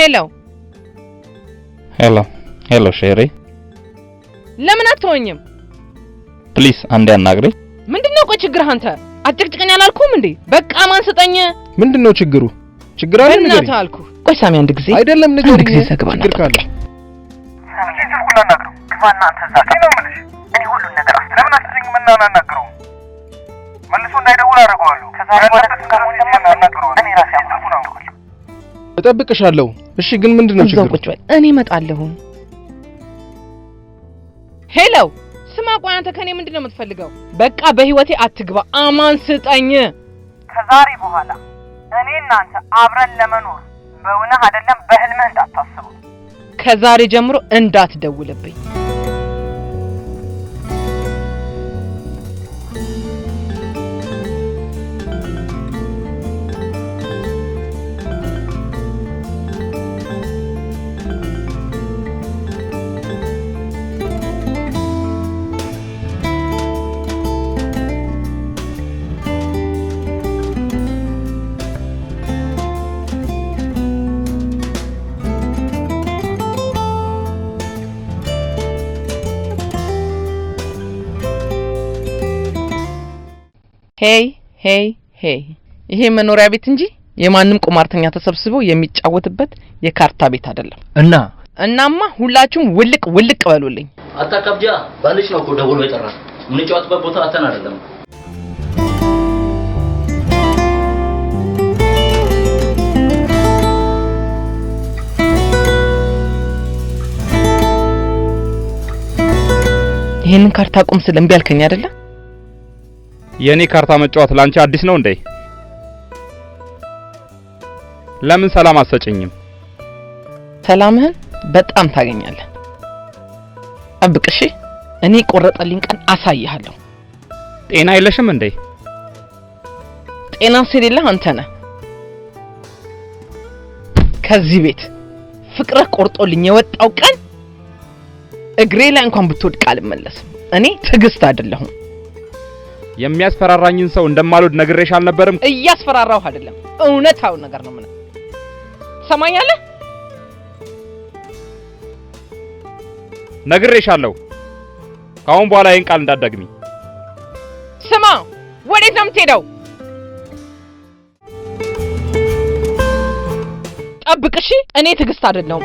ሄሎ ሼሪ ለምን አትወኝም? ፕሊስ አንዴ አናግረኝ። ምንድነው ቆይ ችግር አንተ? አጭቅጭቀኝ አላልኩም እንዴ? በቃ ማን ሰጠኝ? ምንድነው ችግሩ? ችግር አለ ነገር እናት አልኩ። ቆይ ሳሚ አንድ ጊዜ አይደለም ነገር ጊዜ ሰግባና ችግር ካለ ሳሚ ይዘርኩና ናግረው ግፋና አንተ ዛሬ ነው ምንሽ እኔ ሁሉን ነገር ለምን አትዘኝ ምናና ናግረው መልሶ እንዳይደውል አደርገዋለሁ። ከዛሬ ወደ እስካሁን እንደማናግረው እኔ ራሴ አምናለሁ ነው እጠብቅሻለሁ። እሺ ግን ምንድነው ችግሩ? ቁጭ በል እኔ እመጣለሁ። ሄሎ ስማ ቆይ አንተ ከኔ ምንድነው የምትፈልገው? በቃ በህይወቴ አትግባ አማን ስጠኝ። ከዛሬ በኋላ እኔ እናንተ አብረን ለመኖር በእውነት አይደለም በህልምህ እንዳታስቡ። ከዛሬ ጀምሮ እንዳትደውልብኝ። ሄይ ይሄ መኖሪያ ቤት እንጂ የማንም ቁማርተኛ ተሰብስቦ የሚጫወትበት የካርታ ቤት አይደለም። እናማ ሁላችሁም ውልቅ በሉልኝ። አታከብጃ ባልሽ ነው እኮ ደውሎ የጠራ ምን ጫወትበት ቦታ አተን አይደለም። ይሄንን ካርታ ቁም ስለምቢ ያልከኝ አይደለ? የኔ ካርታ መጫወት ላንቺ አዲስ ነው እንዴ? ለምን ሰላም አትሰጪኝም? ሰላምህን በጣም ታገኛለህ። ጠብቅሽ፣ እኔ ቆረጠልኝ ቀን አሳይሃለሁ። ጤና የለሽም እንዴ? ጤና ስለሌለህ አንተ ነህ። ከዚህ ቤት ፍቅርህ ቆርጦልኝ የወጣው ቀን እግሬ ላይ እንኳን ብትወድቅ አልመለስም። እኔ ትዕግስት አይደለሁም። የሚያስፈራራኝን ሰው እንደማልወድ ነግሬሽ አልነበረም? እያስፈራራው አይደለም፣ እውነታው ነገር ነው። ምን ሰማኛለህ? ነግሬሻለሁ። ካሁን በኋላ ይሄን ቃል እንዳትደግሚ። ስማ፣ ወዴት ነው የምትሄደው? ጠብቅሽ፣ እኔ ትዕግስት አይደለሁም።